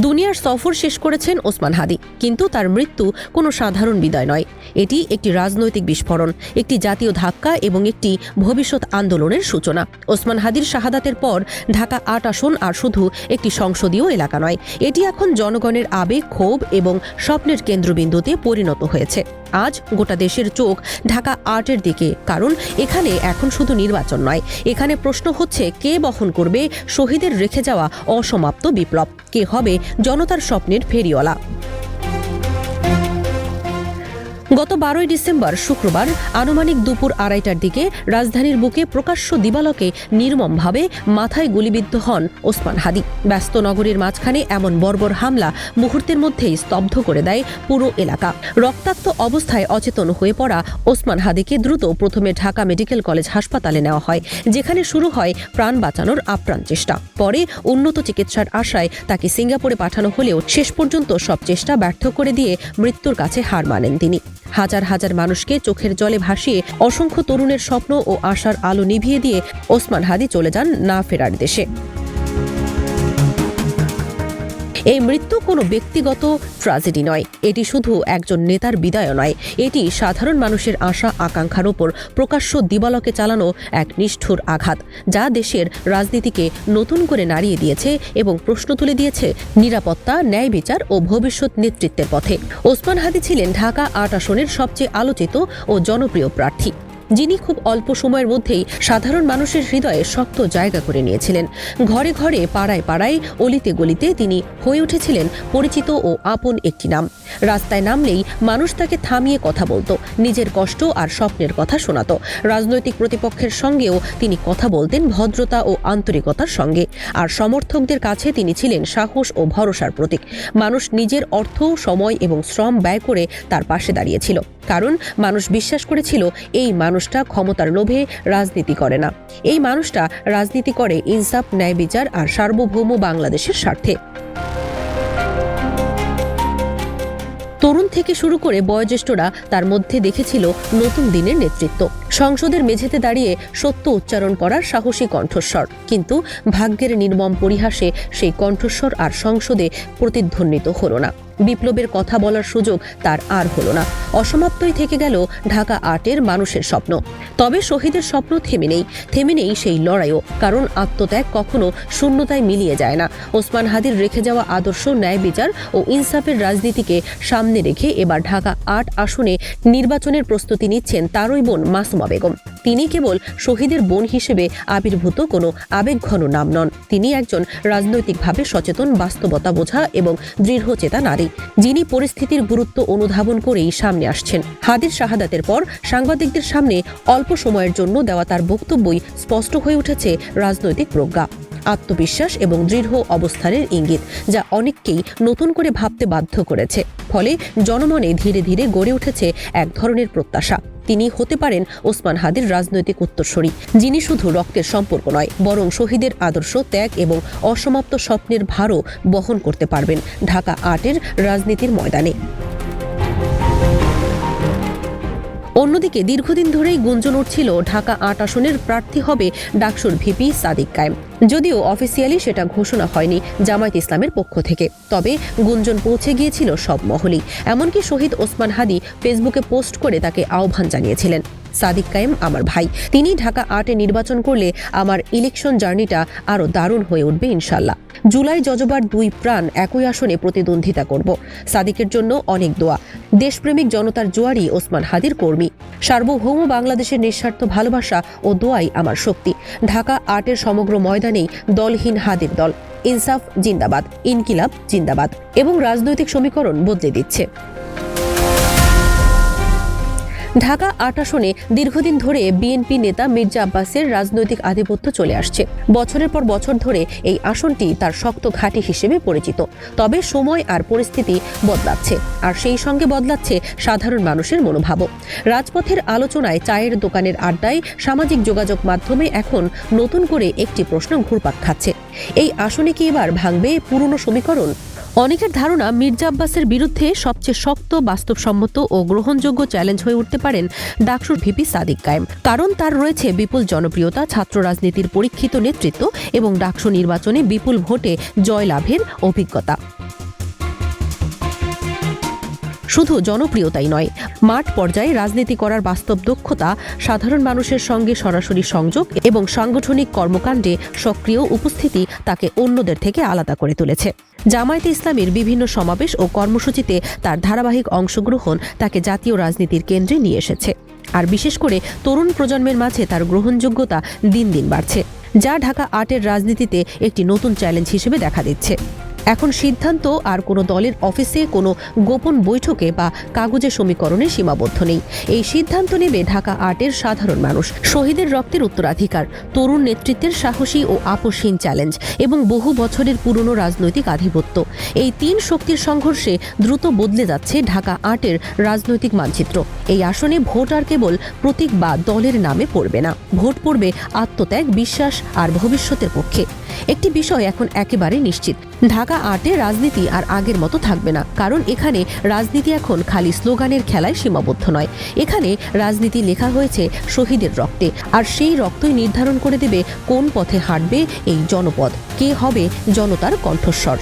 দুনিয়ার সফর শেষ করেছেন ওসমান হাদি, কিন্তু তার মৃত্যু কোনো সাধারণ বিদায় নয়। এটি একটি রাজনৈতিক বিস্ফোরণ, একটি জাতীয় ধাক্কা এবং একটি ভবিষ্যৎ আন্দোলনের সূচনা। ওসমান হাদির শাহাদাতের পর ঢাকা ৮ আসন আর শুধু একটি সংসদীয় এলাকা নয়, এটি এখন জনগণের আবেগ, ক্ষোভ এবং স্বপ্নের কেন্দ্রবিন্দুতে পরিণত হয়েছে। আজ গোটা দেশের চোখ ঢাকা ৮-এর দিকে, কারণ এখানে এখন শুধু নির্বাচন নয়, এখানে প্রশ্ন হচ্ছে কে বহন করবে শহীদের রেখে যাওয়া অসমাপ্ত বিপ্লব, কে হবে জনতার স্বপ্নের ফেরিওয়ালা। গত ১২ই ডিসেম্বর শুক্রবার আনুমানিক দুপুর ২:৩০টার দিকে রাজধানীর বুকে প্রকাশ্য দিবালোকে নির্মমভাবে মাথায় গুলিবিদ্ধ হন ওসমান হাদি। ব্যস্ত নগরীর মাঝখানে এমন বর্বর হামলা মুহূর্তের মধ্যেই স্তব্ধ করে দেয় পুরো এলাকা। রক্তাক্ত অবস্থায় অচেতন হয়ে পড়া ওসমান হাদিকে দ্রুত প্রথমে ঢাকা মেডিকেল কলেজ হাসপাতালে নেওয়া হয়, যেখানে শুরু হয় প্রাণ বাঁচানোর আপ্রাণ চেষ্টা। পরে উন্নত চিকিৎসার আশায় তাকে সিঙ্গাপুরে পাঠানো হলেও শেষ পর্যন্ত সব চেষ্টা ব্যর্থ করে দিয়ে মৃত্যুর কাছে হার মানেন তিনি। হাজার হাজার মানুষকে চোখের জলে ভাসিয়ে, অসংখ্য তরুণের স্বপ্ন ও আশার আলো নিভিয়ে দিয়ে ওসমান হাদি চলে যান না ফেরার দেশে। এই মৃত্যু কোনো ব্যক্তিগত ট্র্যাজেডি নয়, এটি শুধু একজন নেতার বিদায় নয়, এটি সাধারণ মানুষের আশা আকাঙ্ক্ষার ওপর প্রকাশ্য দিবালোকে চালানো এক নিষ্ঠুর আঘাত, যা দেশের রাজনীতিকে নতুন করে নাড়িয়ে দিয়েছে এবং প্রশ্ন তুলে দিয়েছে নিরাপত্তা, ন্যায় বিচার ও ভবিষ্যৎ নেতৃত্বের পথে। ওসমান হাদি ছিলেন ঢাকা ৮ আসনের সবচেয়ে আলোচিত ও জনপ্রিয় প্রার্থী, যিনি খুব অল্প সময়ের মধ্যেই সাধারণ মানুষের হৃদয়ে শক্ত জায়গা করে নিয়েছিলেন। ঘরে ঘরে, পাড়ায় পাড়ায়, অলিতে গলিতে তিনি হয়ে উঠেছিলেন পরিচিত ও আপন একটি নাম। রাস্তায় নামলেই মানুষ তাকে থামিয়ে কথা বলতো, নিজের কষ্ট আর স্বপ্নের কথা শোনাতো। রাজনৈতিক প্রতিপক্ষের সঙ্গেও তিনি কথা বলতেন ভদ্রতা ও আন্তরিকতার সঙ্গে, আর সমর্থকদের কাছে তিনি ছিলেন সাহস ও ভরসার প্রতীক। মানুষ নিজের অর্থ, সময় এবং শ্রম ব্যয় করে তার পাশে দাঁড়িয়েছিল, কারণ মানুষ বিশ্বাস করেছিল এই মানুষটা ক্ষমতার লোভে রাজনীতি করে না, এই মানুষটা রাজনীতি করে ইনসাফ, ন্যায় বিচার আর সার্বভৌম বাংলাদেশের স্বার্থে। তরুণ থেকে শুরু করে বয়োজ্যেষ্ঠরা তার মধ্যে দেখেছিল নতুন দিনের নেতৃত্ব, সংসদের মেঝেতে দাঁড়িয়ে সত্য উচ্চারণ করার সাহসী কণ্ঠস্বর। কিন্তু ভাগ্যের নির্মম পরিহাসে সেই কণ্ঠস্বর আর সংসদে প্রতিধ্বনিত হলো না। বিপ্লবের কথা বলার সুযোগ তার আর হলো না। অসমাপ্তই থেকে গেল ঢাকা ৮-এর মানুষের স্বপ্ন। তবে শহীদের স্বপ্ন থেমে নেই সেই লড়াইও, কারণ আত্মত্যাগ কখনো শূন্যতায় মিলিয়ে যায় না। ওসমান হাদির রেখে যাওয়া আদর্শ, ন্যায় বিচার ও ইনসাফের রাজনীতিকে সামনে রেখে এবার ঢাকা ৮ আসনে নির্বাচনের প্রস্তুতি নিচ্ছেন তারই বোন মাসুমা বেগম। তিনি কেবল শহীদের বোন হিসেবে আবির্ভূত কোনো আবেগঘন নাম নন, তিনি একজন রাজনৈতিকভাবে সচেতন, বাস্তবতা বোঝা এবং দৃঢ়চেতা নারী, যিনি পরিস্থিতির গুরুত্ব অনুধাবন করেই সামনে আসছেন। হাদির শাহাদাতের পর সাংবাদিকদের সামনে অল্প সময়ের জন্য দেওয়া তার বক্তব্যই স্পষ্ট হয়ে উঠেছে রাজনৈতিক প্রজ্ঞা, আত্মবিশ্বাস এবং দৃঢ় অবস্থানের ইঙ্গিত, যা অনেককেই নতুন করে ভাবতে বাধ্য করেছে। ফলে জনমনে ধীরে ধীরে গড়ে উঠেছে এক ধরনের প্রত্যাশা, তিনি হতে পারেন ওসমান হাদির রাজনৈতিক উত্তরসূরি, যিনি শুধু রক্তের সম্পর্ক নয়, বরং শহীদের আদর্শ, ত্যাগ এবং অসমাপ্ত স্বপ্নের ভারও বহন করতে পারবেন ঢাকা ৮-এর রাজনীতির ময়দানে। অন্যদিকে দীর্ঘদিন ধরেই গুঞ্জন উঠছিল ঢাকা ৮ আসনের প্রার্থী হবে ডাকসুর ভিপি সাদিক কায়েম। যদিও অফিসিয়ালি সেটা ঘোষণা হয়নি জামায়াত ইসলামের পক্ষ থেকে, তবে গুঞ্জন পৌঁছে গিয়েছিল সব মহলেই। এমনকি শহীদ ওসমান হাদি ফেসবুকে পোস্ট করে তাকে আহ্বান জানিয়েছিলেন, সাদিক কায়েম আমার ভাই, তিনি ঢাকা ৮-এ নির্বাচন করলে আমার ইলেকশন জার্নিটা আরও দারুণ হয়ে উঠবে ইনশাল্লাহ। জুলাই জজবার ২ প্রাণ একই আসনে প্রতিদ্বন্দ্বিতা করব। সাদিকের জন্য অনেক দোয়া। দেশপ্রেমিক জনতার জোয়ারি ওসমান হাদির কর্মী। সার্বভৌম বাংলাদেশের নিঃস্বার্থ ভালোবাসা ও দোয়াই আমার শক্তি। ঢাকা ৮-এর সমগ্র ময়দানেই দলহীন হাদির দল। ইনসাফ জিন্দাবাদ, ইনকিলাব জিন্দাবাদ, এবং রাজনৈতিক সমীকরণ বদলে দিচ্ছে। ঢাকা ৮ আসনে দীর্ঘদিন ধরে বিএনপি নেতা মির্জা আব্বাসের রাজনৈতিক আধিপত্য চলে আসছে। বছরের পর বছর ধরে এই আসনটি তার শক্ত ঘাঁটি হিসেবে পরিচিত। তবে সময় আর পরিস্থিতি বদলাচ্ছে, আর সেই সঙ্গে বদলাচ্ছে সাধারণ মানুষের মনোভাবও। রাজপথের আলোচনায়, চায়ের দোকানের আড্ডায়, সামাজিক যোগাযোগ মাধ্যমে এখন নতুন করে একটি প্রশ্ন ঘুরপাক খাচ্ছে, এই আসনে কি এবার ভাঙবে পুরনো সমীকরণ? অনেকের ধারণা মির্জা আব্বাসের বিরুদ্ধে সবচেয়ে শক্ত, বাস্তবসম্মত ও গ্রহণযোগ্য চ্যালেঞ্জ হয়ে উঠতে পারেন ডাকসুর ভিপি সাদিক কায়েম, কারণ তার রয়েছে বিপুল জনপ্রিয়তা, ছাত্র রাজনীতির পরীক্ষিত নেতৃত্ব এবং ডাকসু নির্বাচনে বিপুল ভোটে জয়লাভের অভিজ্ঞতা। শুধু জনপ্রিয়তাই নয়, মাঠ পর্যায়ে রাজনীতি করার বাস্তব দক্ষতা, সাধারণ মানুষের সঙ্গে সরাসরি সংযোগ এবং সাংগঠনিক কর্মকাণ্ডে সক্রিয় উপস্থিতি তাকে অন্যদের থেকে আলাদা করে তুলেছে। জামায়াতে ইসলামীর বিভিন্ন সমাবেশ ও কর্মসূচিতে তার ধারাবাহিক অংশগ্রহণ তাকে জাতীয় রাজনীতির কেন্দ্রে নিয়ে এসেছে। আর বিশেষ করে তরুণ প্রজন্মের মাঝে তার গ্রহণযোগ্যতা দিন দিন বাড়ছে, যা ঢাকা আটের রাজনীতিতে একটি নতুন চ্যালেঞ্জ হিসেবে দেখা দিচ্ছে। এখন সিদ্ধান্ত আর কোনো দলের অফিসে, কোনো গোপন বৈঠকে বা কাগজে সমীকরণে সীমাবদ্ধ নেই। এই সিদ্ধান্ত নেবে ঢাকা আটের সাধারণ মানুষ। শহীদের রক্তের উত্তরাধিকার, তরুণ নেতৃত্বের সাহসী ও আপোষহীন চ্যালেঞ্জ এবং বহু বছরের পুরনো রাজনৈতিক আধিপত্য, এই তিন শক্তির সংঘর্ষে দ্রুত বদলে যাচ্ছে ঢাকা আটের রাজনৈতিক মানচিত্র। এই আসনে ভোট আর কেবল প্রতীক বা দলের নামে পড়বে না, ভোট পড়বে আত্মত্যাগ, বিশ্বাস আর ভবিষ্যতের পক্ষে। একটি বিষয় এখন একেবারে নিশ্চিত, ঢাকা আটে রাজনীতি আর আগের মতো থাকবে না। কারণ এখানে রাজনীতি এখন খালি স্লোগানের খেলায় সীমাবদ্ধ নয়, এখানে রাজনীতি লেখা হয়েছে শহীদের রক্তে। আর সেই রক্তই নির্ধারণ করে দেবে কোন পথে হাঁটবে এই জনপদ, কে হবে জনতার কণ্ঠস্বর।